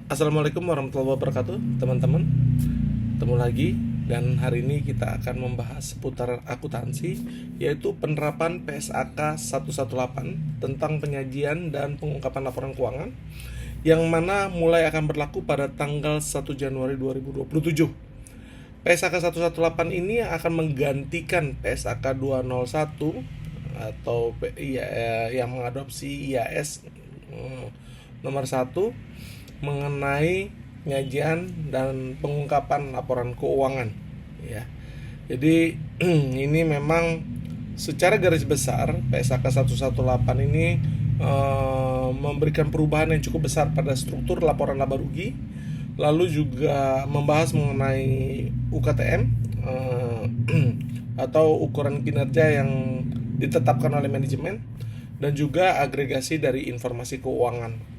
Assalamualaikum warahmatullahi wabarakatuh, teman-teman. Ketemu lagi, dan hari ini kita akan membahas seputar akuntansi, yaitu penerapan PSAK 118 tentang penyajian dan pengungkapan laporan keuangan, yang mana mulai akan berlaku pada tanggal 1 Januari 2027. PSAK 118 ini akan menggantikan PSAK 201 atau yang mengadopsi IAS nomor 1 mengenai penyajian dan pengungkapan laporan keuangan, ya. Jadi ini memang secara garis besar PSAK 118 ini memberikan perubahan yang cukup besar pada struktur laporan laba rugi, lalu juga membahas mengenai UKTM atau ukuran kinerja yang ditetapkan oleh manajemen, dan juga agregasi dari informasi keuangan.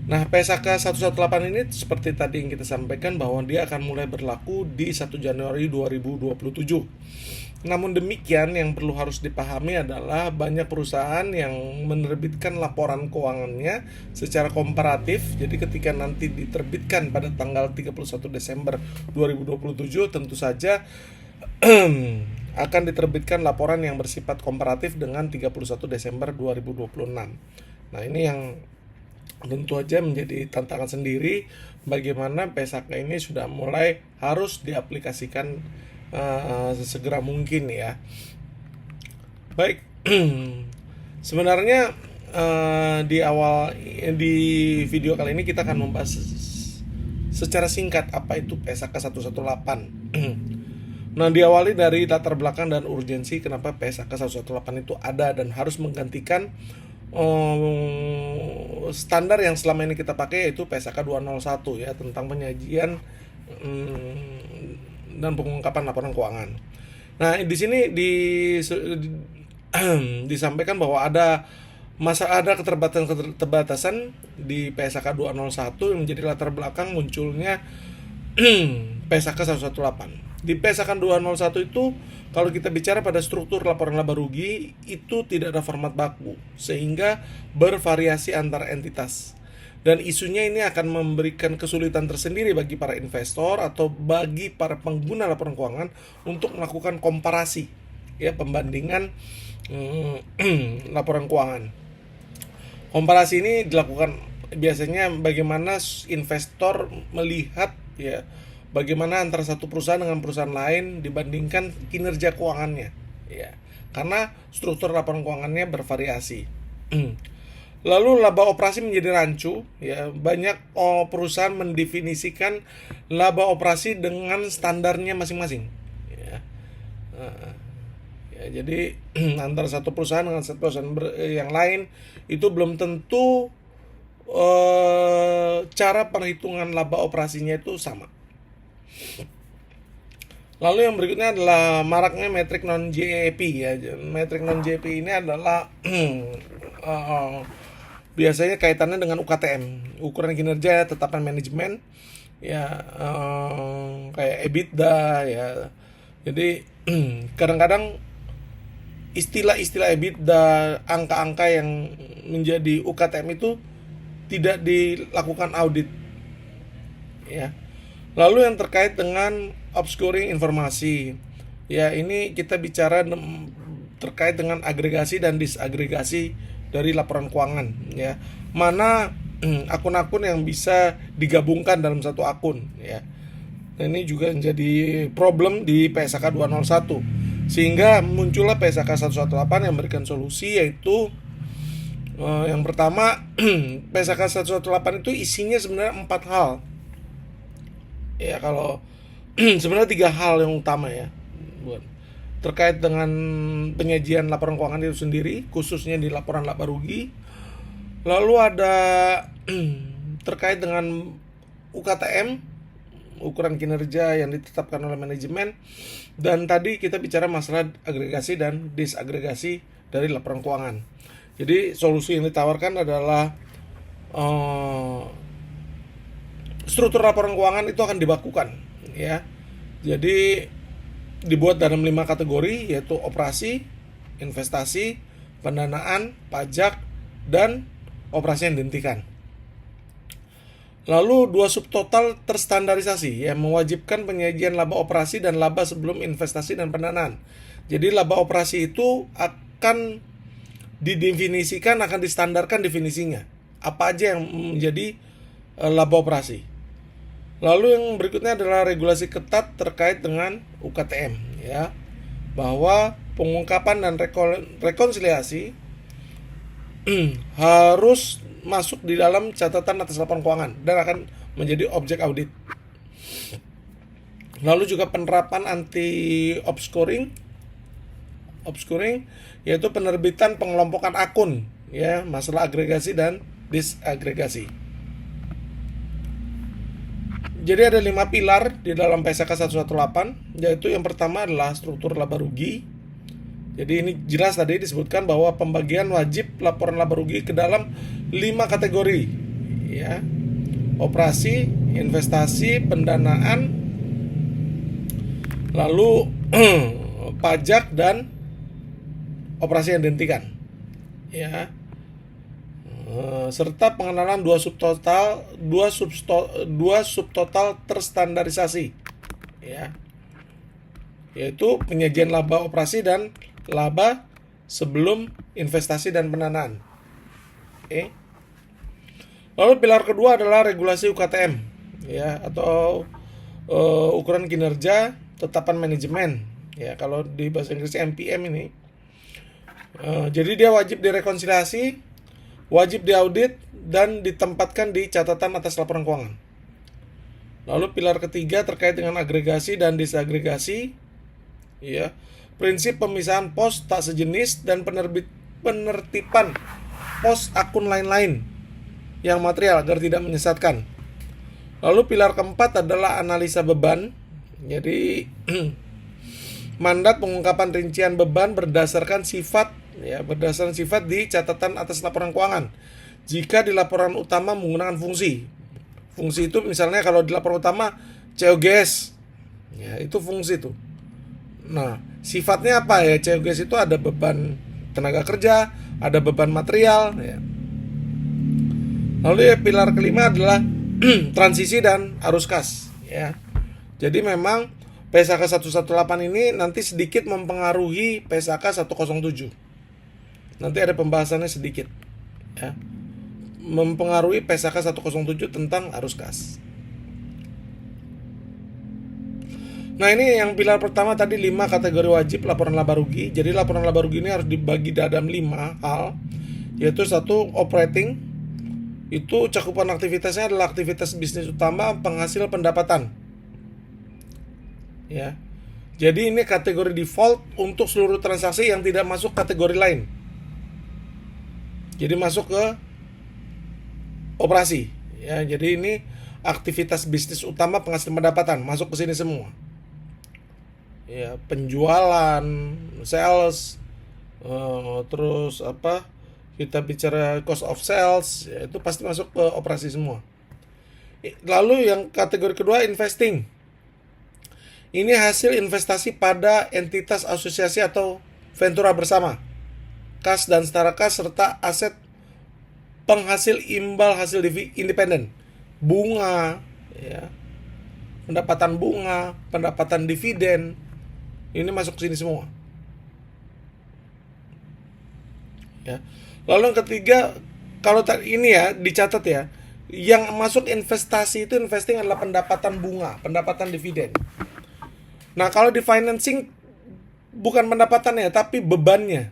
Nah, PSAK 118 ini seperti tadi yang kita sampaikan bahwa dia akan mulai berlaku di 1 Januari 2027. Namun demikian, yang perlu harus dipahami adalah banyak perusahaan yang menerbitkan laporan keuangannya secara komparatif. Jadi ketika nanti diterbitkan pada tanggal 31 Desember 2027, tentu saja akan diterbitkan laporan yang bersifat komparatif dengan 31 Desember 2026. Nah, ini yang tentu aja menjadi tantangan sendiri bagaimana PSAK ini sudah mulai harus diaplikasikan sesegera mungkin, ya. Baik, sebenarnya di video kali ini kita akan membahas secara singkat apa itu PSAK 118. Nah, diawali dari latar belakang dan urgensi kenapa PSAK 118 itu ada dan harus menggantikan standar yang selama ini kita pakai, yaitu PSAK 201, ya, tentang penyajian dan pengungkapan laporan keuangan. Nah, di sini disampaikan bahwa ada keterbatasan di PSAK 201 yang menjadi latar belakang munculnya PSAK 118. Di PSAK 201 itu, kalau kita bicara pada struktur laporan laba rugi, itu tidak ada format baku, sehingga bervariasi antar entitas. Dan isunya ini akan memberikan kesulitan tersendiri bagi para investor atau bagi para pengguna laporan keuangan untuk melakukan komparasi, ya, pembandingan laporan keuangan. Komparasi ini dilakukan biasanya bagaimana investor melihat, ya, bagaimana antara satu perusahaan dengan perusahaan lain dibandingkan kinerja keuangannya, ya, karena struktur laporan keuangannya bervariasi. Lalu laba operasi menjadi rancu, ya. Banyak perusahaan mendefinisikan laba operasi dengan standarnya masing-masing, ya. Jadi antara satu perusahaan dengan satu perusahaan yang lain itu belum tentu cara perhitungan laba operasinya itu sama. Lalu yang berikutnya adalah maraknya metrik non-JEP, ya. Metrik non-JEP ini adalah biasanya kaitannya dengan UKTM, ukuran kinerja tetapan manajemen, ya, kayak EBITDA, ya. Jadi kadang-kadang istilah-istilah EBITDA, angka-angka yang menjadi UKTM itu tidak dilakukan audit, ya. Lalu yang terkait dengan obscuring informasi, ya, ini kita bicara terkait dengan agregasi dan disagregasi dari laporan keuangan, ya. Mana akun-akun yang bisa digabungkan dalam satu akun, ya. Dan ini juga menjadi problem di PSAK 201, sehingga muncullah PSAK 118 yang memberikan solusi, yaitu yang pertama, PSAK 118 itu isinya sebenarnya 4 hal. Ya, kalau sebenarnya 3 hal yang utama, ya, terkait dengan penyajian laporan keuangan itu sendiri, khususnya di laporan laba rugi. Lalu ada terkait dengan UKTM, ukuran kinerja yang ditetapkan oleh manajemen, dan tadi kita bicara masalah agregasi dan disagregasi dari laporan keuangan. Jadi solusi yang ditawarkan adalah struktur laporan keuangan itu akan dibakukan, ya. Jadi dibuat dalam 5 kategori, yaitu operasi, investasi, pendanaan, pajak, dan operasi yang dihentikan. Lalu dua subtotal terstandarisasi yang mewajibkan penyajian laba operasi dan laba sebelum investasi dan pendanaan. Jadi laba operasi itu akan didefinisikan, akan distandarkan definisinya. Apa aja yang menjadi laba operasi. Lalu yang berikutnya adalah regulasi ketat terkait dengan UKTM, ya. Bahwa pengungkapan dan rekonsiliasi harus masuk di dalam catatan atas laporan keuangan dan akan menjadi objek audit. Lalu juga penerapan anti obscuring yaitu penerbitan pengelompokan akun, ya, masalah agregasi dan disagregasi. Jadi ada 5 pilar di dalam PSAK 118, yaitu yang pertama adalah struktur laba rugi. Jadi ini jelas tadi disebutkan bahwa pembagian wajib laporan laba rugi ke dalam 5 kategori, ya. Operasi, investasi, pendanaan, lalu pajak dan operasi yang dihentikan, ya. Serta pengenalan dua subtotal terstandarisasi, ya, yaitu penyajian laba operasi dan laba sebelum investasi dan pendanaan. Oke. Lalu pilar kedua adalah regulasi UKTM, ya, atau ukuran kinerja tetapan manajemen, ya, kalau di bahasa Inggris MPM ini. Jadi dia wajib direkonsiliasi, wajib diaudit, dan ditempatkan di catatan atas laporan keuangan. Lalu pilar ketiga terkait dengan agregasi dan disagregasi, ya, prinsip pemisahan pos tak sejenis dan penertiban pos akun lain-lain yang material agar tidak menyesatkan. Lalu pilar keempat adalah analisa beban. Jadi mandat pengungkapan rincian beban berdasarkan sifat di catatan atas laporan keuangan. Jika di laporan utama menggunakan fungsi itu misalnya kalau di laporan utama COGS, ya, itu fungsi itu. Nah, sifatnya apa ya? COGS itu ada beban tenaga kerja, ada beban material, ya. Lalu ya, pilar kelima adalah transisi dan arus kas, ya. Jadi memang PSAK 118 ini nanti sedikit mempengaruhi PSAK 107. Nanti ada pembahasannya sedikit, ya. Mempengaruhi PSAK 107 tentang arus kas. Nah, ini yang pilar pertama tadi 5 kategori wajib laporan laba rugi. Jadi laporan laba rugi ini harus dibagi dalam 5 hal, yaitu 1 operating. Itu cakupan aktivitasnya adalah aktivitas bisnis utama, penghasil pendapatan. Ya. Jadi ini kategori default untuk seluruh transaksi yang tidak masuk kategori lain. Jadi masuk ke operasi, ya. Jadi ini aktivitas bisnis utama, penghasil pendapatan, masuk ke sini semua. Ya, penjualan, sales, terus apa? Kita bicara cost of sales, ya, itu pasti masuk ke operasi semua. Lalu yang kategori kedua investing. Ini hasil investasi pada entitas asosiasi atau ventura bersama, kas dan setara kas, serta aset penghasil imbal hasil independen, bunga, ya, pendapatan bunga, pendapatan dividen, ini masuk ke sini semua. Ya. Lalu yang ketiga, kalau ini ya dicatat ya, yang masuk investasi itu investing adalah pendapatan bunga, pendapatan dividen. Nah, kalau di financing bukan pendapatannya tapi bebannya,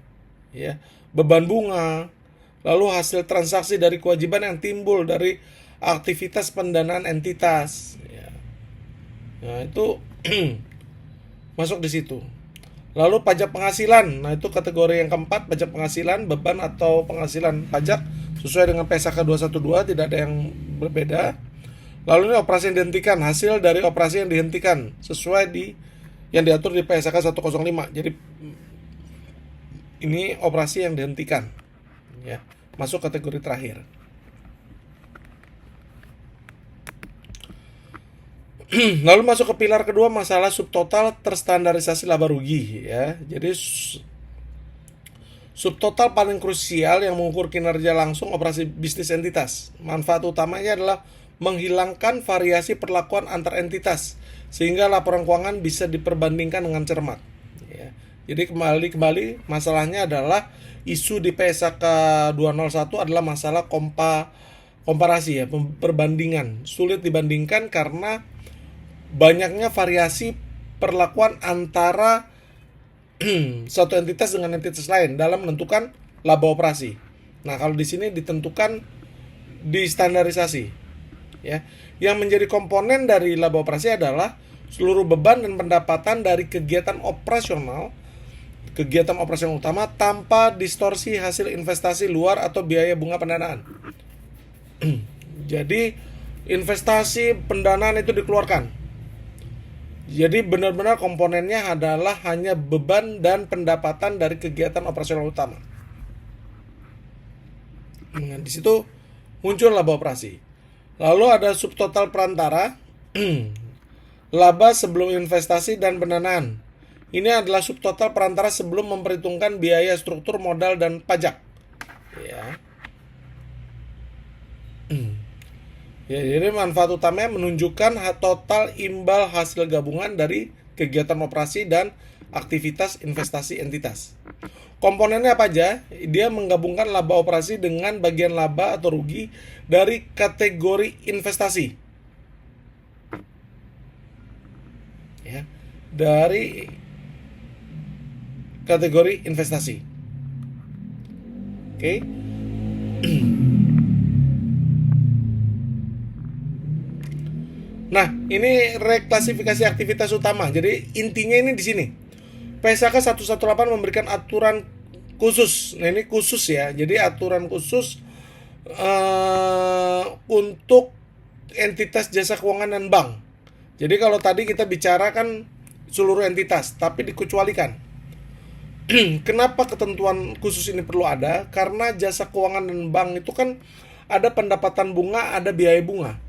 ya, beban bunga, lalu hasil transaksi dari kewajiban yang timbul dari aktivitas pendanaan entitas, ya. Nah, itu masuk di situ. Lalu pajak penghasilan, nah itu kategori yang keempat, pajak penghasilan, beban atau penghasilan pajak sesuai dengan PSAK 212, tidak ada yang berbeda. Lalu ini operasi yang dihentikan, hasil dari operasi yang dihentikan sesuai yang diatur di PSAK 105. Jadi ini operasi yang dihentikan, ya, masuk kategori terakhir. Lalu masuk ke pilar kedua, masalah subtotal terstandarisasi laba rugi, ya. Jadi subtotal paling krusial yang mengukur kinerja langsung operasi bisnis entitas. Manfaat utamanya adalah menghilangkan variasi perlakuan antar entitas sehingga laporan keuangan bisa diperbandingkan dengan cermat. Ya. Jadi kembali masalahnya adalah isu di PSAK 201 adalah masalah komparasi ya, perbandingan. Sulit dibandingkan karena banyaknya variasi perlakuan antara satu entitas dengan entitas lain dalam menentukan laba operasi. Nah, kalau di sini ditentukan di standarisasi. Ya. Yang menjadi komponen dari laba operasi adalah seluruh beban dan pendapatan dari kegiatan operasional utama tanpa distorsi hasil investasi luar atau biaya bunga pendanaan. Jadi investasi pendanaan itu dikeluarkan. Jadi benar-benar komponennya adalah hanya beban dan pendapatan dari kegiatan operasional utama. Nah, di situ muncul laba operasi. Lalu ada subtotal perantara, laba sebelum investasi dan pendanaan. Ini adalah subtotal perantara sebelum memperhitungkan biaya struktur modal dan pajak. Ya. Ya, jadi manfaat utamanya menunjukkan total imbal hasil gabungan dari kegiatan operasi dan aktivitas investasi entitas. Komponennya apa aja? Dia menggabungkan laba operasi dengan bagian laba atau rugi dari kategori investasi. Ya, dari kategori investasi. Oke. Nah, ini reklasifikasi aktivitas utama. Jadi intinya ini di sini. PSAK 118 memberikan aturan khusus. Nah, ini khusus ya. Jadi aturan khusus untuk entitas jasa keuangan dan bank. Jadi kalau tadi kita bicara kan seluruh entitas, tapi dikecualikan. Kenapa ketentuan khusus ini perlu ada? Karena jasa keuangan dan bank itu kan ada pendapatan bunga, ada biaya bunga.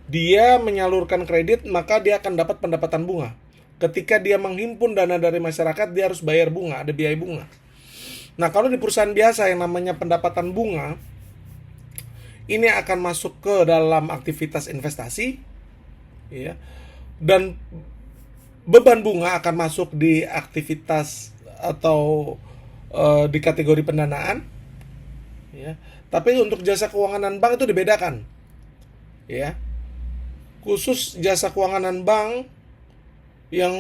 Dia menyalurkan kredit, maka dia akan dapat pendapatan bunga. Ketika dia menghimpun dana dari masyarakat, dia harus bayar bunga, ada biaya bunga. Nah, kalau di perusahaan biasa yang namanya pendapatan bunga, ini akan masuk ke dalam aktivitas investasi, ya, dan beban bunga akan masuk di aktivitas atau di kategori pendanaan, ya. Tapi untuk jasa keuangan dan bank itu dibedakan, ya. Khusus jasa keuangan dan bank yang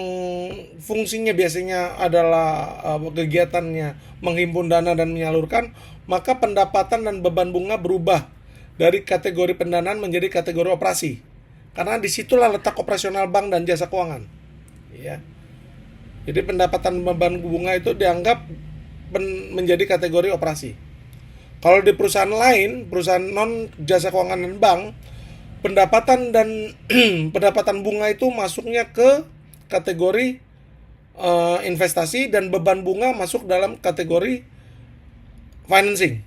fungsinya biasanya adalah kegiatannya menghimpun dana dan menyalurkan, maka pendapatan dan beban bunga berubah dari kategori pendanaan menjadi kategori operasi. Karena disitulah letak operasional bank dan jasa keuangan. Ya. Jadi pendapatan beban bunga itu dianggap menjadi kategori operasi. Kalau di perusahaan lain, perusahaan non jasa keuangan dan bank, pendapatan dan pendapatan bunga itu masuknya ke kategori investasi dan beban bunga masuk dalam kategori financing.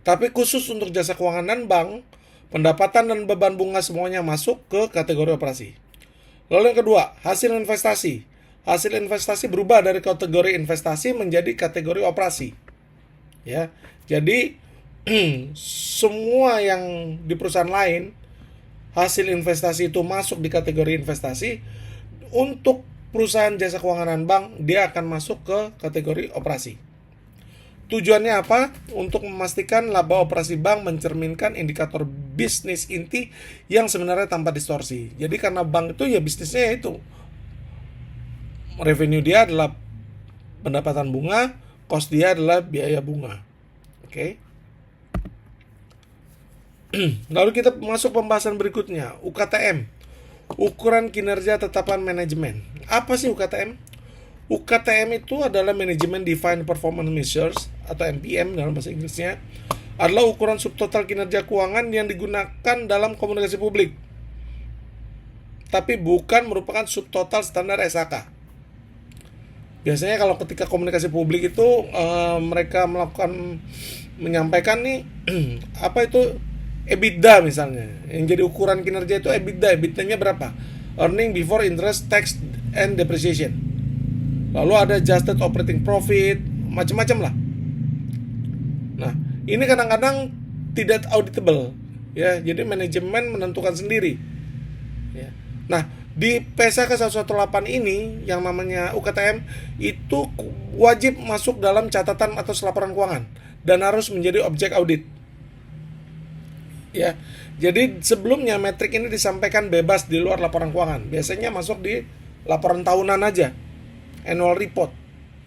Tapi khusus untuk jasa keuangan dan bank, pendapatan dan beban bunga semuanya masuk ke kategori operasi. Lalu yang kedua, hasil investasi. Hasil investasi berubah dari kategori investasi menjadi kategori operasi. Ya, jadi semua yang di perusahaan lain hasil investasi itu masuk di kategori investasi. Untuk perusahaan jasa keuangan dan bank, dia akan masuk ke kategori operasi. Tujuannya apa? Untuk memastikan laba operasi bank mencerminkan indikator bisnis inti yang sebenarnya tanpa distorsi. Jadi karena bank itu ya bisnisnya itu revenue dia adalah pendapatan bunga, cost dia adalah biaya bunga. Oke. Lalu kita masuk pembahasan berikutnya, UKTM. Ukuran kinerja tetapan manajemen. Apa sih UKTM? UKTM itu adalah Management Defined Performance Measures atau MPM dalam bahasa Inggrisnya. Adalah ukuran subtotal kinerja keuangan yang digunakan dalam komunikasi publik. Tapi bukan merupakan subtotal standar SAK. Biasanya kalau ketika komunikasi publik itu mereka menyampaikan nih apa itu EBITDA misalnya. Yang jadi ukuran kinerja itu EBITDA. EBITDA-nya berapa? Earning before interest, tax, and depreciation. Lalu ada adjusted operating profit, macam-macam lah. Nah, ini kadang-kadang tidak auditable. Ya, jadi manajemen menentukan sendiri. Ya. Nah, di PSAK 118 ini yang namanya UKTM itu wajib masuk dalam catatan atas laporan keuangan dan harus menjadi objek audit. Ya. Jadi sebelumnya metrik ini disampaikan bebas di luar laporan keuangan. Biasanya masuk di laporan tahunan aja, annual report,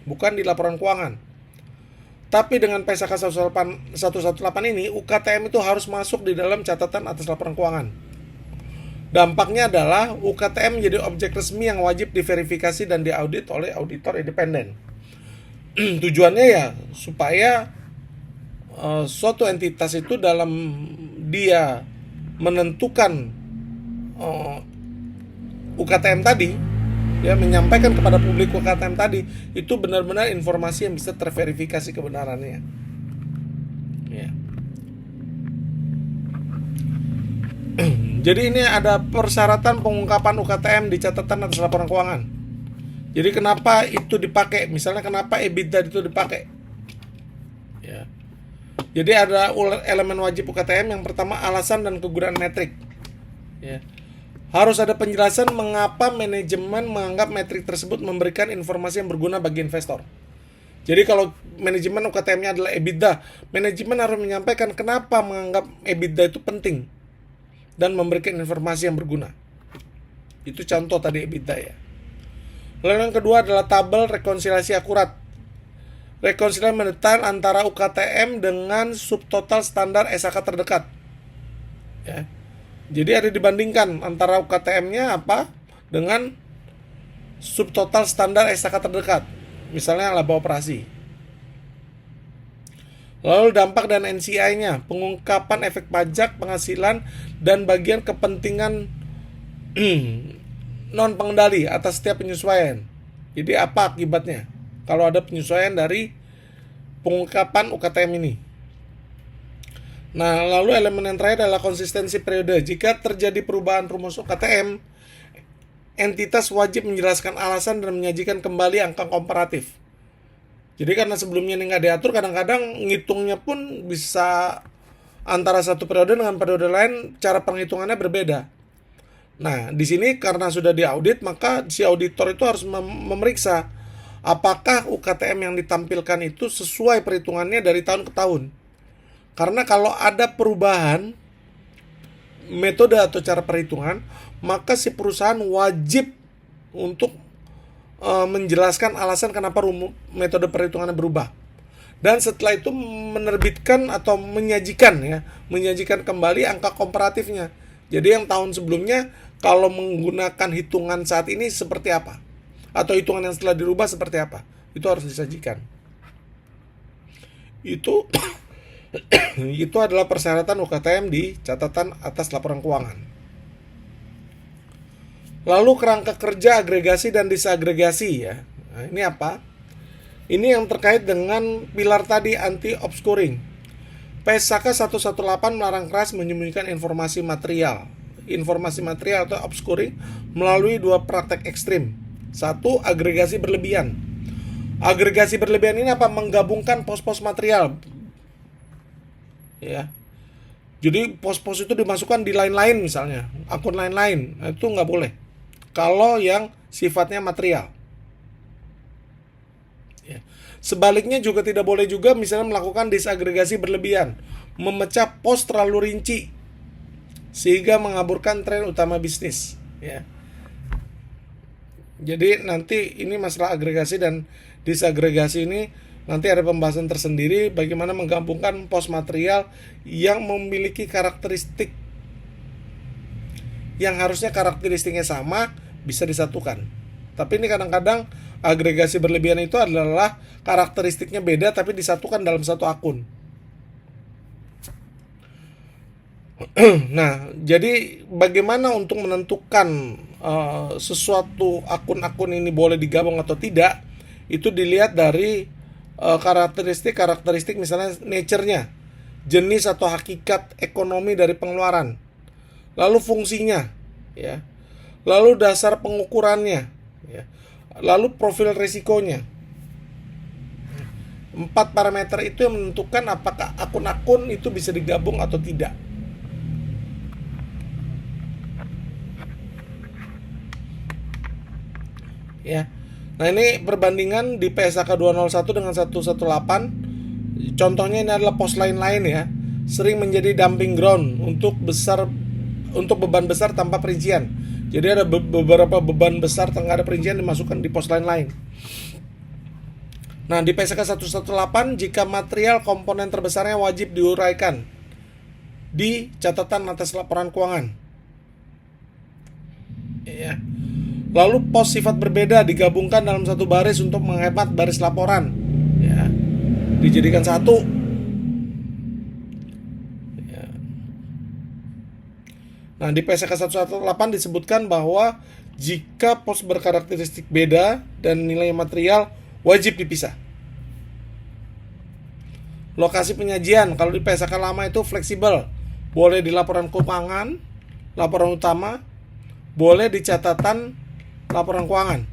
bukan di laporan keuangan. Tapi dengan PSAK 118 ini, UKTM itu harus masuk di dalam catatan atas laporan keuangan. Dampaknya adalah UKTM menjadi objek resmi yang wajib diverifikasi dan diaudit oleh auditor independen. Tujuannya ya supaya suatu entitas itu dalam dia menentukan UKTM tadi, ya, menyampaikan kepada publik UKTM tadi itu benar-benar informasi yang bisa terverifikasi kebenarannya. Ya. Jadi ini ada persyaratan pengungkapan UKTM di catatan atas laporan keuangan. Jadi kenapa itu dipakai? Misalnya kenapa EBITDA itu dipakai? Ya. Jadi ada elemen wajib UKTM. Yang pertama, alasan dan kegunaan metrik. Ya. Harus ada penjelasan mengapa manajemen menganggap metrik tersebut memberikan informasi yang berguna bagi investor. Jadi kalau manajemen UKTM-nya adalah EBITDA, manajemen harus menyampaikan kenapa menganggap EBITDA itu penting dan memberikan informasi yang berguna. Itu contoh tadi EBITDA ya. Lalu yang kedua adalah tabel rekonsiliasi akurat. Rekonsiliasi mendetail antara UKTM dengan subtotal standar SAK terdekat. Ya. Jadi ada dibandingkan antara UKTM-nya apa dengan subtotal standar SAK terdekat. Misalnya laba operasi. Lalu dampak dan NCI-nya, pengungkapan efek pajak, penghasilan, dan bagian kepentingan non-pengendali atas setiap penyesuaian. Jadi apa akibatnya kalau ada penyesuaian dari pengungkapan UKTM ini? Nah, lalu elemen yang terakhir adalah konsistensi periode. Jika terjadi perubahan rumus UKTM, entitas wajib menjelaskan alasan dan menyajikan kembali angka komparatif. Jadi karena sebelumnya ini nggak diatur, kadang-kadang ngitungnya pun bisa antara satu periode dengan periode lain, cara penghitungannya berbeda. Nah, di sini karena sudah diaudit, maka si auditor itu harus memeriksa apakah UKTM yang ditampilkan itu sesuai perhitungannya dari tahun ke tahun. Karena kalau ada perubahan metode atau cara perhitungan, maka si perusahaan wajib untuk menjelaskan alasan kenapa metode perhitungannya berubah. Dan setelah itu menerbitkan atau menyajikan kembali angka komparatifnya. Jadi yang tahun sebelumnya kalau menggunakan hitungan saat ini seperti apa, atau hitungan yang setelah dirubah seperti apa, itu harus disajikan. Itu adalah persyaratan UKTM di catatan atas laporan keuangan. Lalu kerangka kerja agregasi dan disagregasi ya. Nah, ini apa? Ini yang terkait dengan pilar tadi anti obscuring. PSAK 118 melarang keras menyembunyikan informasi material. Informasi material atau obscuring melalui dua praktek ekstrim. Satu, agregasi berlebihan. Agregasi berlebihan ini apa? Menggabungkan pos-pos material. Ya. Jadi pos-pos itu dimasukkan di line-line misalnya, akun line-line. Nah, itu nggak boleh. Kalau yang sifatnya material. Ya. Sebaliknya juga tidak boleh juga misalnya melakukan disagregasi berlebihan, memecah pos terlalu rinci sehingga mengaburkan tren utama bisnis. Ya. Jadi nanti ini masalah agregasi dan disagregasi ini nanti ada pembahasan tersendiri bagaimana menggabungkan pos material yang memiliki karakteristik yang harusnya karakteristiknya sama bisa disatukan. Tapi ini kadang-kadang agregasi berlebihan itu adalah karakteristiknya beda tapi disatukan dalam satu akun. Nah, jadi bagaimana untuk menentukan sesuatu akun-akun ini boleh digabung atau tidak, itu dilihat dari karakteristik misalnya nature-nya, jenis atau hakikat ekonomi dari pengeluaran, lalu fungsinya, ya, lalu dasar pengukurannya, ya, lalu profil risikonya. 4 parameter itu yang menentukan apakah akun-akun itu bisa digabung atau tidak. ya. Nah, ini perbandingan di PSAK 201 dengan 118. Contohnya ini adalah pos lain-lain ya. Sering menjadi dumping ground untuk beban besar tanpa perincian. Jadi ada beberapa beban besar tanpa ada perincian dimasukkan di pos lain-lain. Nah, di PSAK 118 jika material komponen terbesarnya wajib diuraikan di catatan atas laporan keuangan. Ya. Lalu pos sifat berbeda digabungkan dalam satu baris untuk menghemat baris laporan. Ya. Dijadikan satu. Ya. Nah, di PSAK 118 disebutkan bahwa jika pos berkarakteristik beda dan nilai material wajib dipisah. Lokasi penyajian kalau di PSAK lama itu fleksibel. Boleh di laporan keuangan, laporan utama, boleh di catatan laporan keuangan.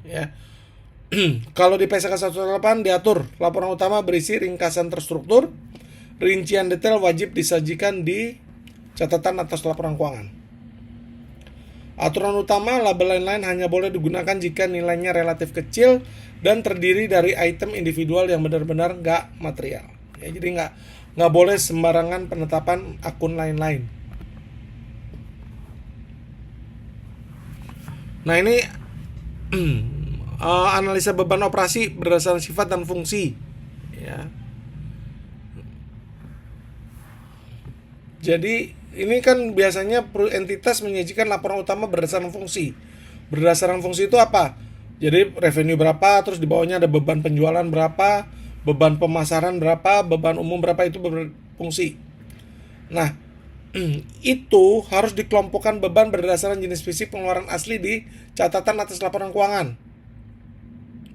Ya. Kalau di PSAK 118 diatur laporan utama berisi ringkasan terstruktur, rincian detail wajib disajikan di catatan atas laporan keuangan. Aturan utama label lain-lain hanya boleh digunakan jika nilainya relatif kecil dan terdiri dari item individual yang benar-benar nggak material. Ya, jadi nggak boleh sembarangan penetapan akun lain-lain. Nah, ini analisa beban operasi berdasarkan sifat dan fungsi. Ya. Jadi ini kan biasanya entitas menyajikan laporan utama berdasarkan fungsi. Berdasarkan fungsi itu apa? Jadi revenue berapa, terus di bawahnya ada beban penjualan berapa, beban pemasaran berapa, beban umum berapa, itu berfungsi. Nah, itu harus dikelompokkan beban berdasarkan jenis fisik pengeluaran asli di catatan atas laporan keuangan.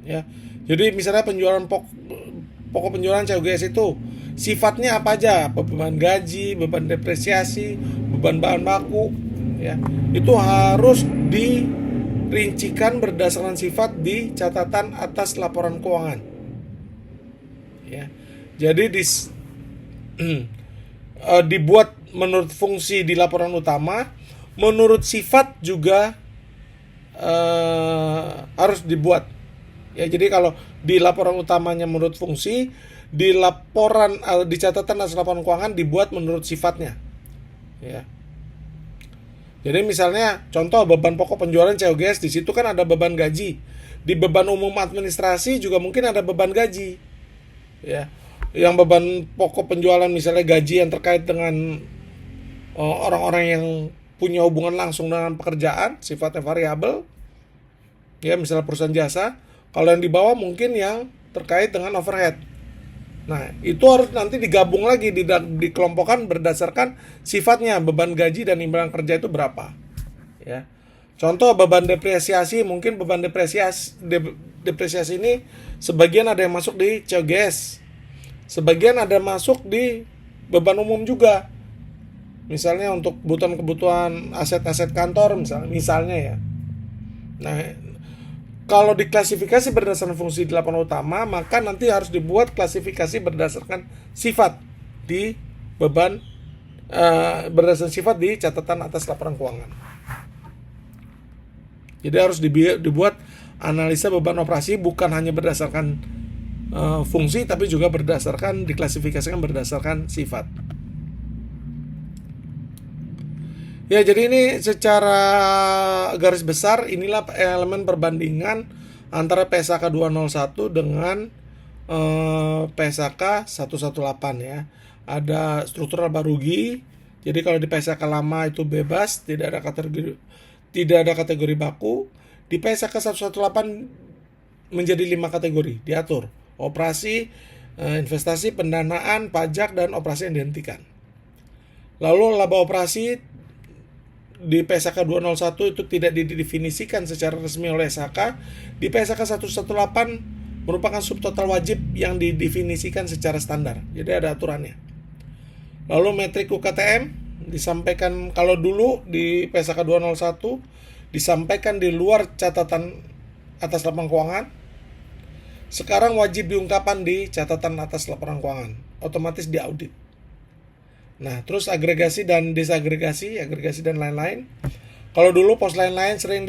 Ya. Jadi misalnya pokok penjualan COGS itu sifatnya apa aja? Beban gaji, beban depresiasi, beban bahan baku, ya. Itu harus dirincikan berdasarkan sifat di catatan atas laporan keuangan. Ya. Jadi dibuat menurut fungsi di laporan utama, menurut sifat juga harus dibuat. Ya, jadi kalau di laporan utamanya menurut fungsi, di laporan di catatan atas laporan keuangan dibuat menurut sifatnya. Ya. Jadi misalnya contoh beban pokok penjualan COGS, di situ kan ada beban gaji. Di beban umum administrasi juga mungkin ada beban gaji. Ya. Yang beban pokok penjualan misalnya gaji yang terkait dengan orang-orang yang punya hubungan langsung dengan pekerjaan, sifatnya variabel. Ya, misalnya perusahaan jasa. Kalau yang di bawah mungkin yang terkait dengan overhead. Nah, itu harus nanti digabung lagi, dikelompokkan berdasarkan sifatnya, beban gaji dan imbalan kerja itu berapa. Ya. Contoh beban depresiasi, mungkin beban depresiasi ini sebagian ada yang masuk di COGS, sebagian ada masuk di beban umum juga. Misalnya untuk kebutuhan aset-aset kantor misalnya ya. Nah, kalau diklasifikasi berdasarkan fungsi di laporan utama, maka nanti harus dibuat klasifikasi berdasarkan sifat di beban berdasarkan sifat di catatan atas laporan keuangan. Jadi harus dibuat analisa beban operasi bukan hanya berdasarkan fungsi, tapi juga diklasifikasikan berdasarkan sifat. Ya, jadi ini secara garis besar inilah elemen perbandingan antara PSAK 201 dengan PSAK 118 ya. Ada struktur laba rugi. Jadi kalau di PSAK lama itu bebas, tidak ada kategori baku. Di PSAK 118 menjadi 5 kategori diatur. Operasi, investasi, pendanaan, pajak, dan operasi yang dihentikan. Lalu laba operasi di PSAK 201 itu tidak didefinisikan secara resmi oleh SHK. Di PSAK 118 merupakan subtotal wajib yang didefinisikan secara standar. Jadi ada aturannya. Lalu metrik UKTM disampaikan, kalau dulu di PSAK 201 disampaikan di luar catatan atas laporan keuangan. Sekarang wajib diungkapkan di catatan atas laporan keuangan. Otomatis diaudit. Nah, terus agregasi dan desagregasi, agregasi dan lain-lain. Kalau dulu pos lain-lain sering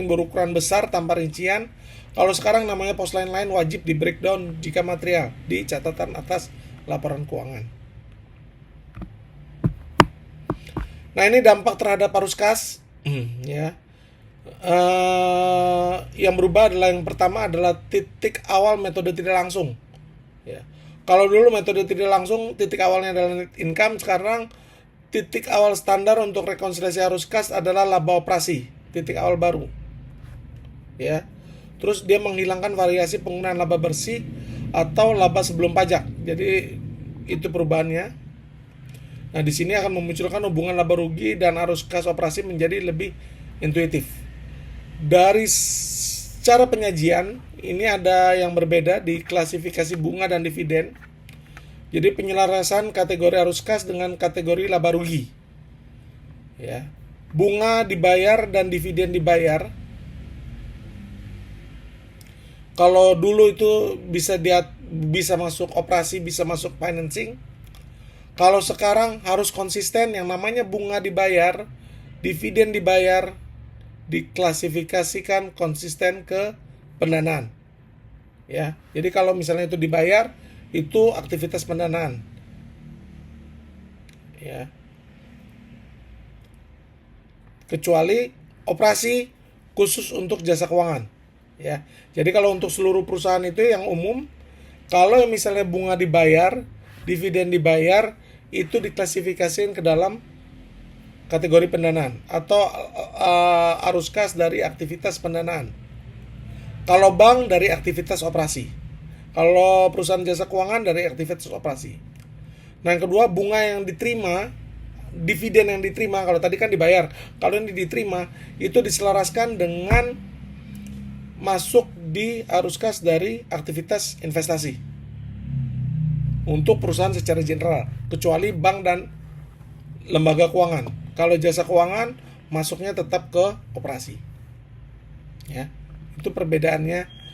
berukuran besar tanpa rincian. Kalau sekarang namanya pos lain-lain wajib di breakdown jika material di catatan atas laporan keuangan. Nah, ini dampak terhadap arus kas, ya. Yang berubah adalah yang pertama adalah titik awal metode tidak langsung. Ya. Kalau dulu metode tidak langsung titik awalnya adalah net income, sekarang titik awal standar untuk rekonsiliasi arus kas adalah laba operasi, titik awal baru. Ya. Terus dia menghilangkan variasi penggunaan laba bersih atau laba sebelum pajak. Jadi itu perubahannya. Nah, di sini akan memunculkan hubungan laba rugi dan arus kas operasi menjadi lebih intuitif. Dari cara penyajian, ini ada yang berbeda di klasifikasi bunga dan dividen. Jadi penyelarasan kategori arus kas dengan kategori laba rugi. Ya. Bunga dibayar dan dividen dibayar. Kalau dulu itu bisa masuk operasi, bisa masuk financing. Kalau sekarang harus konsisten, yang namanya bunga dibayar, dividen dibayar, diklasifikasikan konsisten ke pendanaan. Ya. Jadi kalau misalnya itu dibayar, itu aktivitas pendanaan. Ya. Kecuali operasi khusus untuk jasa keuangan. Ya. Jadi kalau untuk seluruh perusahaan itu yang umum, kalau misalnya bunga dibayar, dividen dibayar, itu diklasifikasikan ke dalam kategori pendanaan atau arus kas dari aktivitas pendanaan. Kalau bank dari aktivitas operasi. Kalau perusahaan jasa keuangan dari aktivitas operasi. Nah, yang kedua, bunga yang diterima, dividen yang diterima, kalau tadi kan dibayar, kalau ini diterima, itu diselaraskan dengan masuk di arus kas dari aktivitas investasi untuk perusahaan secara general, kecuali bank dan lembaga keuangan. Kalau jasa keuangan masuknya tetap ke operasi. Ya, itu perbedaannya.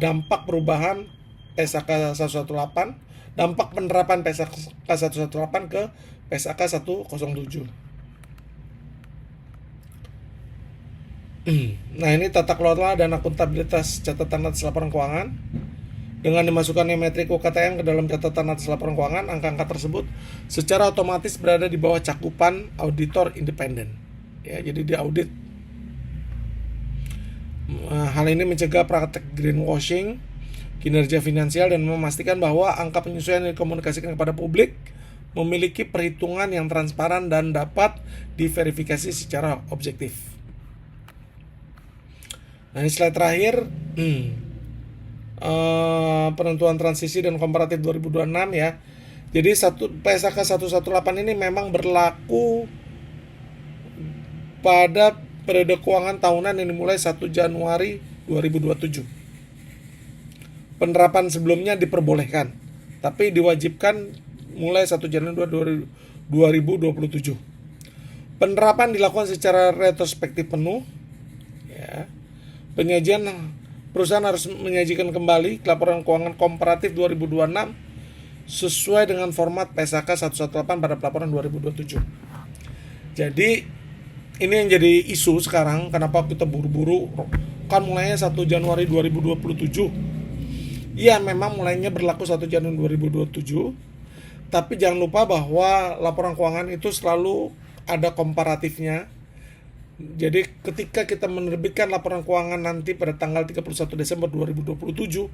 Dampak perubahan PSAK 118, dampak penerapan PSAK 118 ke PSAK 107. Nah, ini tata kelola dan akuntabilitas catatan atas laporan keuangan. Dengan dimasukkannya metrik UKTM ke dalam catatan atas laporan keuangan, angka-angka tersebut secara otomatis berada di bawah cakupan auditor independen. Ya, jadi diaudit. Hal ini mencegah praktek greenwashing kinerja finansial dan memastikan bahwa angka penyesuaian yang dikomunikasikan kepada publik memiliki perhitungan yang transparan dan dapat diverifikasi secara objektif. Nah, ini slide terakhir, penentuan transisi dan komparatif 2026 ya. Jadi PSAK 118 ini memang berlaku pada periode keuangan tahunan yang dimulai 1 Januari 2027. Penerapan sebelumnya diperbolehkan, tapi diwajibkan mulai 1 Januari 2027. Penerapan dilakukan secara retrospektif penuh. Ya. Penyajian perusahaan harus menyajikan kembali laporan keuangan komparatif 2026 sesuai dengan format PSAK 118 pada pelaporan 2027. Jadi ini yang jadi isu sekarang, kenapa kita buru-buru, kan mulainya 1 Januari 2027. Iya, memang mulainya berlaku 1 Januari 2027, tapi jangan lupa bahwa laporan keuangan itu selalu ada komparatifnya. Jadi ketika kita menerbitkan laporan keuangan nanti pada tanggal 31 Desember 2027,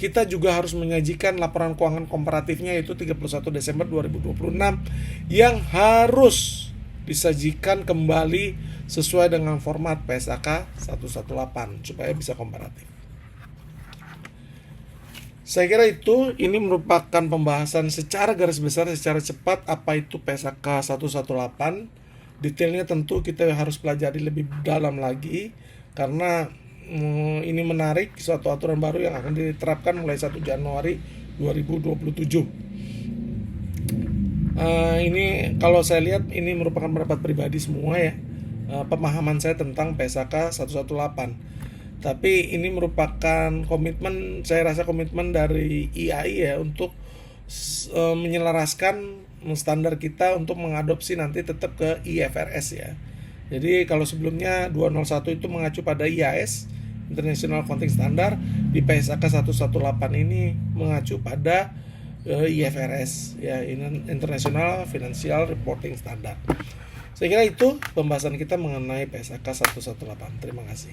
kita juga harus menyajikan laporan keuangan komparatifnya, yaitu 31 Desember 2026, yang harus disajikan kembali sesuai dengan format PSAK 118 supaya bisa komparatif. Saya kira ini merupakan pembahasan secara garis besar, secara cepat apa itu PSAK 118. Detailnya tentu kita harus pelajari lebih dalam lagi karena ini menarik, suatu aturan baru yang akan diterapkan mulai 1 Januari 2027. Ini kalau saya lihat ini merupakan pendapat pribadi semua ya, pemahaman saya tentang PSAK 118. Tapi ini merupakan komitmen, saya rasa komitmen dari IAI ya untuk menyelaraskan standar kita untuk mengadopsi nanti tetap ke IFRS ya. Jadi kalau sebelumnya 201 itu mengacu pada IAS, International Accounting Standard, di PSAK 118 ini mengacu pada IFRS, ya, International Financial Reporting Standard. Saya kira itu pembahasan kita mengenai PSAK 118. Terima kasih.